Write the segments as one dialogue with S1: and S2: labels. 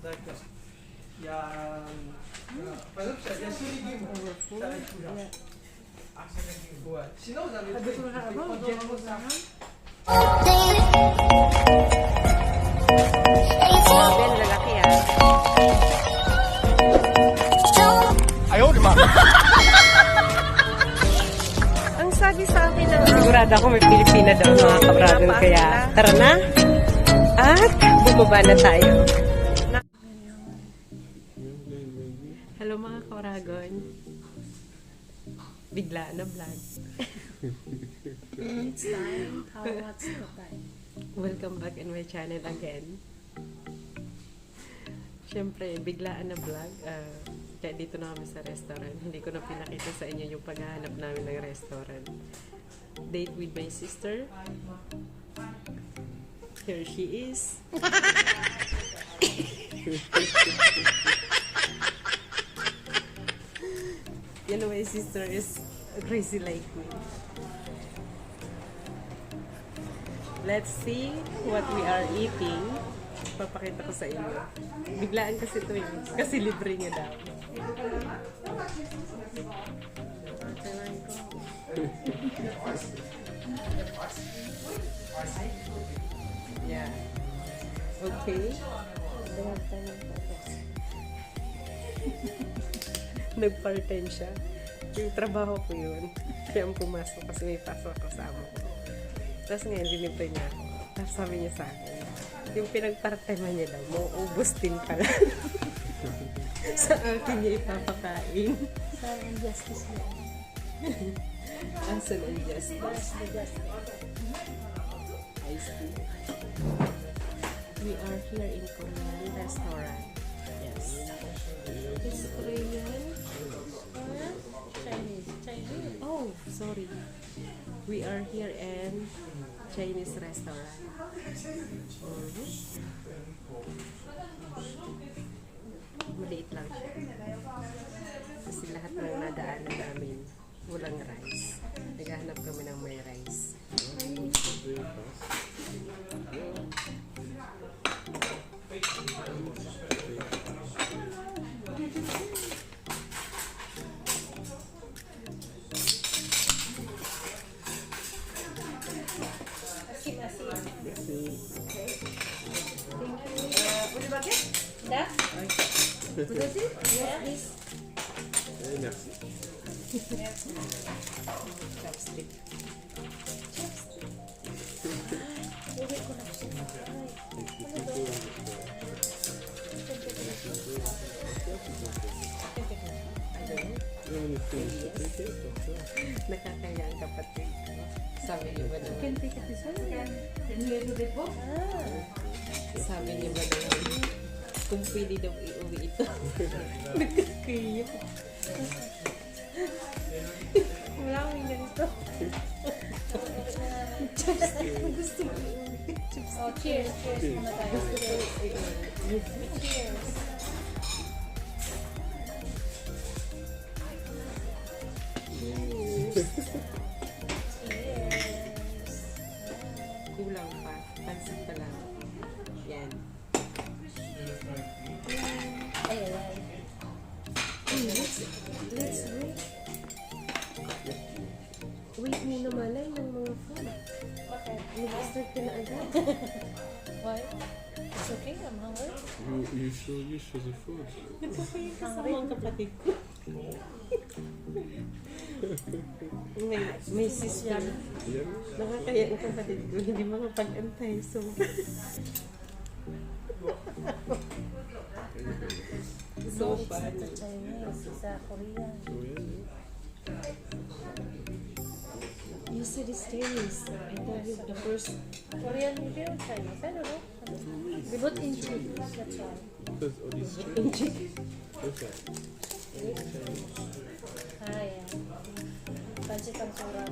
S1: Ang sabi sa akin ng sigurado ako may Pilipina daw mga kabradon, kaya tara na at bumaba na tayo. Hello mga kabradon. Bigla na vlog.
S2: It's time. What's the time?
S1: Welcome back in my channel again. Siyempre, biglaan na vlog. Kaya dito na kami sa restaurant. Hindi ko na pinakita sa inyo yung paghahanap namin ng restaurant. Date with my sister. Here she is. You know, my sister is crazy like me. Let's see what we are eating. Papakita ko sa inyo. Biglaan kasi ito yun. Kasi libre niya daw. Yeah. Okay. Nag-part-time siya. Yung trabaho ko yun. Kaya ang pumasok kasi may pasok kasama ko. Tapos ngayon, linibre niya ako. Tapos sabi niya sa akin, yung pinag-part-time niya daw, mauubos din pala. Sa akin niya ipapakain.
S2: Saan ang justice niya?
S1: Asan ang justice?
S2: Where's the justice?
S1: I see. We are here in Korean restaurant. Yes. It's Korean.
S2: Chinese. Chinese.
S1: Oh, sorry. We are here in Chinese restaurant. Maliit lang siya. Kasi lahat ng nadaanan namin walang rice. Naghahanap kami ng may rice.
S2: That? Vous aussi? Yeah.
S3: Merci.
S1: Chopstick.
S2: Uwi ko na siya. Ano ba?
S1: Nakakaya ang kapatid ko. Sabi niyo ba naman?
S2: Can take it this way.
S1: Sabi niyo ba naman? Kung pwede daw iuwi ito. Nagkakaya.
S2: Wala akong ganito.
S1: Gusto mo iuwi.
S2: Oh, cheers. Cheers muna tayo. Cheers.
S1: Kulang pa. Pansin pa lang. Yan.
S2: Ayan.
S1: Let's wait. Wait muna malay ng mga food.
S2: Okay.
S1: Mag-start ka na agad.
S2: Why? It's okay. I'm hungry.
S3: You show the food.
S1: Nagpapayag ka sa mga kapatid ko. May sister.
S3: Yeah.
S1: Nakakaya ang kapatid ko. Hindi makapag-antay. So, so bad.
S2: Sa Chinese. Sa Korean.
S1: You said it's Chinese. I thought you the first.
S2: Korean maybe or Chinese? I don't know. They both in Chinese. That's why.
S3: Because all these okay.
S2: Ah, yeah. Pancit ang surap.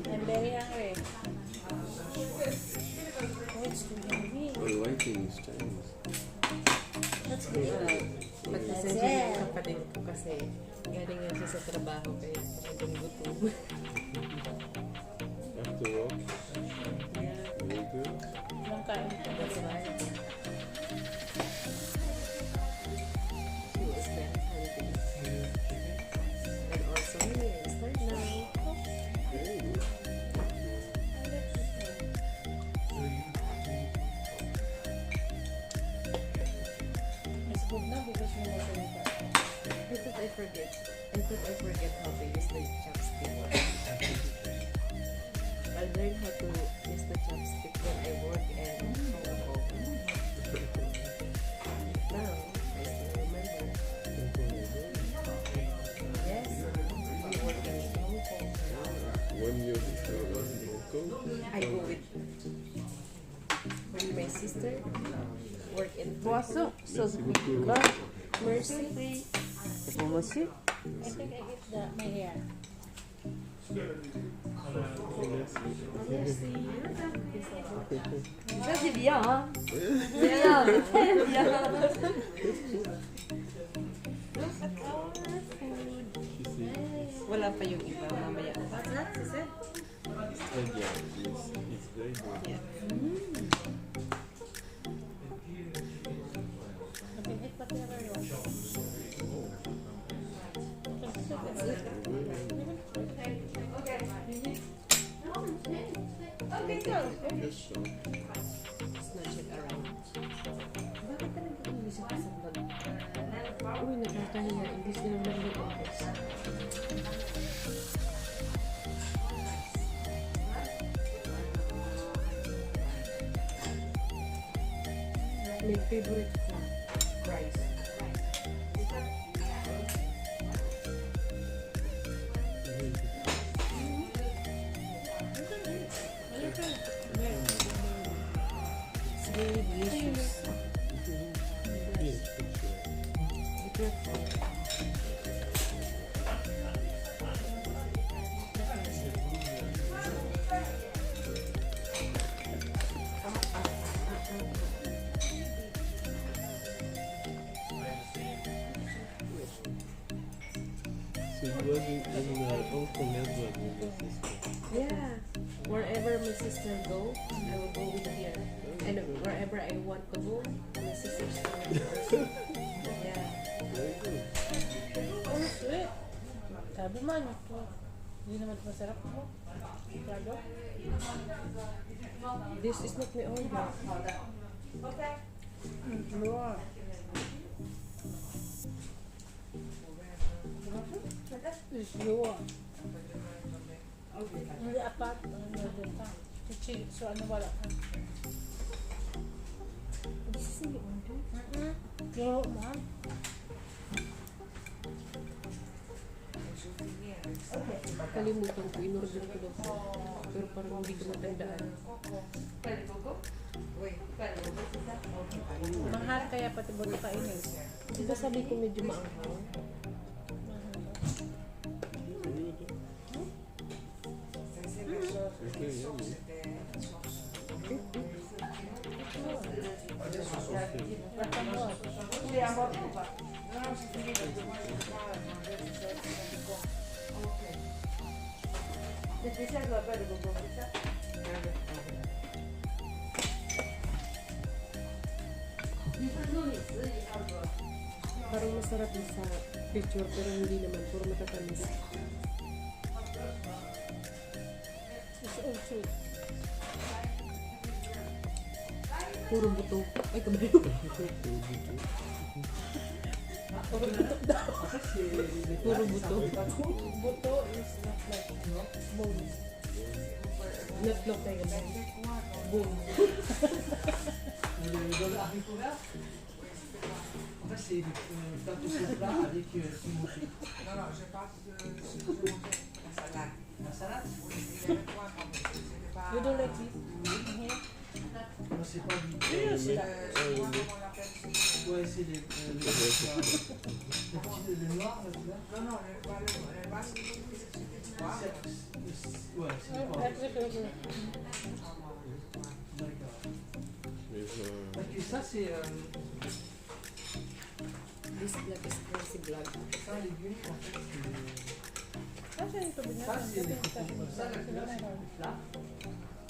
S2: I'm very hungry. Oh, it's good movie.
S3: The lighting is Chinese.
S2: That's good.
S1: Pagkasensya yung kapatid ko kasi galing nga siya sa trabaho kaya talagang gutom.
S3: After all,
S1: Yeah,
S3: very good.
S2: Nang kain ko.
S1: that's right.
S2: good now because you know salita.
S1: I thought I forget how to use the chopstick. I learned how to use the chopstick when I work and Hong Kong. Now, I still remember. Yes, we work in Hong Kong.
S3: 1 year before I was in Hong Kong.
S1: I go with when my sister work in
S4: Poisson,
S3: Merci beaucoup.
S1: Mercy.
S4: Moi aussi.
S2: I think I hit my hair.
S3: Merci.
S4: Ça c'est bien, hein. Bien, très bien.
S1: Wala pa yung iba, mamaya.
S3: It's very good.
S1: Yeah.
S2: Nabihit pati na kayo.
S3: Yes, sure.
S1: Snatch it around. Bakit talaga umisip ka sa vlog? Uy, nakakahiya. Hindi sila nag-office. My favorite food, rice. It's very delicious.
S3: Yes, for sure.
S1: Be careful.
S3: So you was in Hong Kong as well with your sister.
S1: Yeah. Wherever my sister go, I will go with her. And wherever I want to go, my sister's going also. Yeah.
S3: Very good.
S2: Oh, sweet. Sabi man, hindi naman masarap mo. Prado.
S1: This is not my order.
S2: Lord. It's yours. Hindi apat. Chichi. So ano wala ka?
S1: This is my order.
S2: Yo, ma'am.
S1: Kalimutan ko, in-order ko daw. Pero parang hindi ko matandaan.
S2: Mahal kaya pati buto kainin.
S1: Di ba sabi ko medyo maanghang?
S3: Okay, yummy.
S1: Parang masarap na sa picture pero hindi naman. Puro matatamis.
S2: It's all sweet.
S1: Puro buto. Ay, kamay. Puro buto daw. Puro buto.
S2: Buto is not like bones.
S1: Natlok tayo ba? Boom.
S5: C'est plateau sur plat avec pimouché.
S6: Non, non, je pense que je montais la salade.
S5: La salade?
S6: Oui, il y avait quoi comme c'était pas.
S2: You don't like this?
S5: Non, c'est pas du tout.
S6: Je sais pas comment on l'appelle.
S5: Ouais, c'est les petits, les noirs, là, tu vois.
S6: Non, non, le bas, c'était quoi?
S5: Ouais, c'est les pommes. D'accord. Parce que ça, c'est
S1: This vlog is crazy vlog.
S5: ça, légumes, en fait,
S2: Ah, c'est une tubig
S5: ça,
S2: natin.
S5: c'est les légumes. Ça, la couleur, c'est le plat.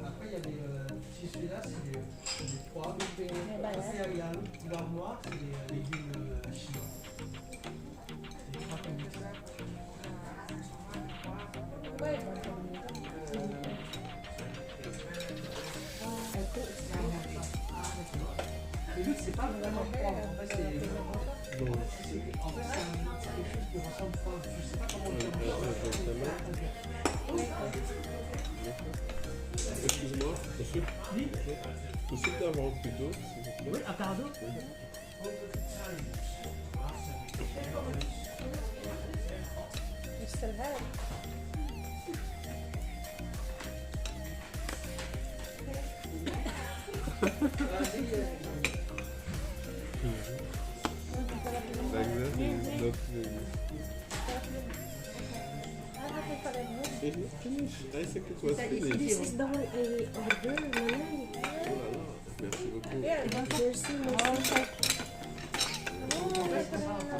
S5: Après, il y a les. Si celui-là, c'est les pois. Après, il y a l'armoire, c'est les légumes chinois. C'est les trois comme ça.
S1: I think it's fine.
S5: Les but c'est pas vraiment froid. En fait, c'est
S3: Non.
S5: quelque chose qui ressemble pas. Je sais pas comment le dire.
S3: Excuse-moi, possible d'avoir un peu d'eau, s'il vous plaît?
S5: Oui, un quart d'eau.
S2: You still have.
S3: Like that is not very... It's not finished. I think it was finished.
S1: This is the one I ordered, Manay.
S3: Oh là là, merci beaucoup.
S1: Jersey, Mercy.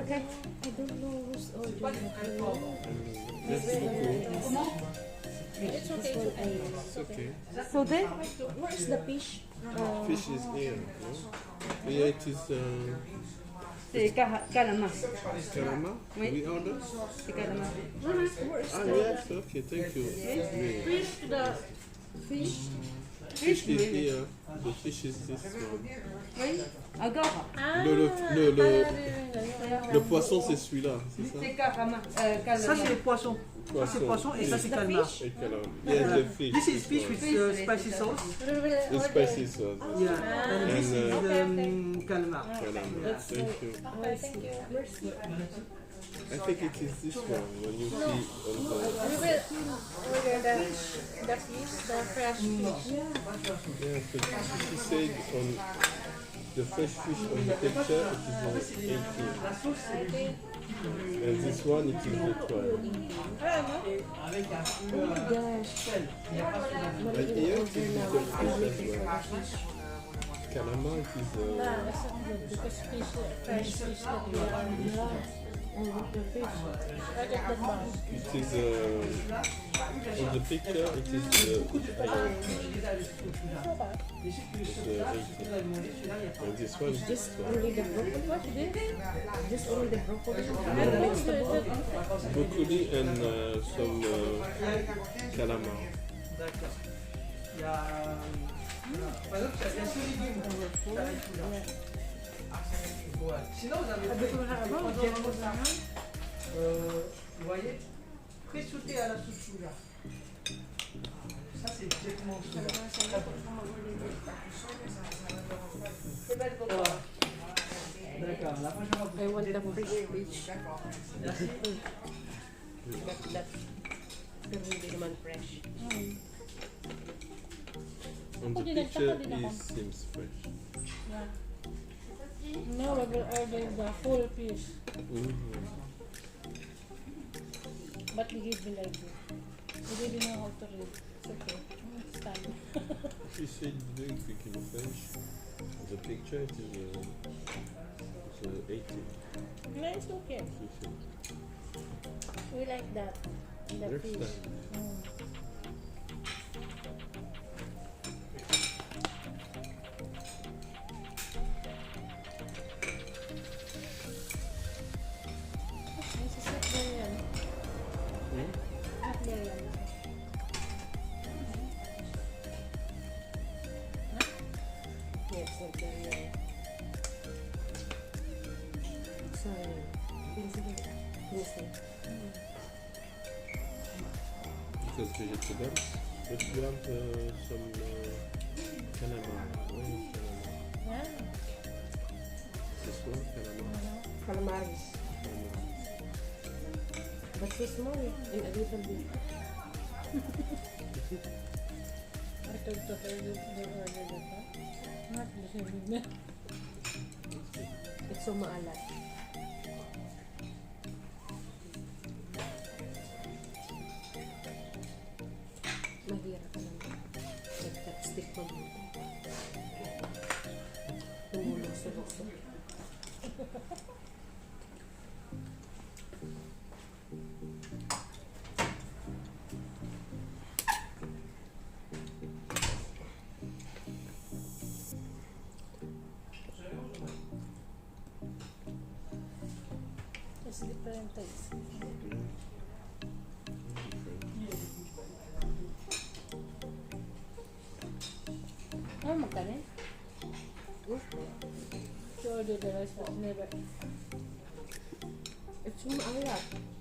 S1: Okay. I don't know who's ordering.
S3: Merci beaucoup.
S2: It's okay.
S3: It's okay.
S1: So then, where is the fish?
S3: Fish is here, no? Yeah, it is
S4: C'est calama.
S3: Karama.
S4: Oui.
S3: We order?
S4: C'est calama.
S3: Ah yes, okay, thank you. Oui.
S2: Fish, the fish.
S3: Fish is here. The fish is this one.
S4: Oui. Agora.
S3: Le poisson c'est celui-là, c'est ça?
S4: C'est calama.
S5: Ça, c'est les poissons. Ça, c'est poisson et ça, c'est calmar.
S3: Et calamar. Yes, the fish.
S5: This is fish with spicy sauce.
S3: The spicy sauce.
S5: Yeah, and this is calmar.
S3: Calamar. Thank you.
S2: Thank you.
S3: I think it is this one when you see on
S2: We will order the fish, the fresh fish.
S3: yes, but she said on the fresh fish on the picture it is 18.
S2: I think.
S3: And this one it is the 12.
S1: Oh my gosh.
S3: But here it is the fish as well. Calamar it is
S2: That's good because fish, fresh fish that we are.
S1: I want the fish.
S2: I get the bun.
S3: it is on the picture it is the 18. And this one is
S1: Just
S3: the 12.
S1: only the broccoli.
S2: What you did?
S1: Just only the broccoli.
S3: Broccoli and some calamar.
S5: D'accord. Il y a. Par exemple, il y a ce légume. Ça va être là. Ouais. Sinon, vous avez vous voyez, pré-sauté à la souchouga. Ça, c'est exactement ça. C'est belle pour toi. D'accord, la prochaine fois,
S1: I
S5: vous
S1: want the
S5: dites-moi.
S1: fresh fish.
S5: Merci.
S1: Pero hindi naman fresh.
S3: On the picture it seems fresh.
S2: No, we will order the full fish. But he gave me like this. He didn't know how to read. It's okay. It's time.
S3: She said very quick in French. The picture it is 18.
S2: No, it's okay.
S3: She said.
S2: We like that. The
S3: Next
S2: fish.
S3: time.
S2: Not there yan. Not there yan.
S1: Yes, like that. Sorry.
S3: Because vegetables, but you have some calamar. Where is calamar?
S2: Yeah.
S3: This one, calamar.
S1: Calamaris.
S3: Calamar.
S1: But so small and a little bit.
S2: I told to her that they ordered it, huh? Not listening.
S1: It's so maalat. Mahirap ka lang. Nag-stick mo dito. Tumulong sa luso.
S2: It's different taste. Oh, magkano? She ordered the rice but never.
S1: It's maalat.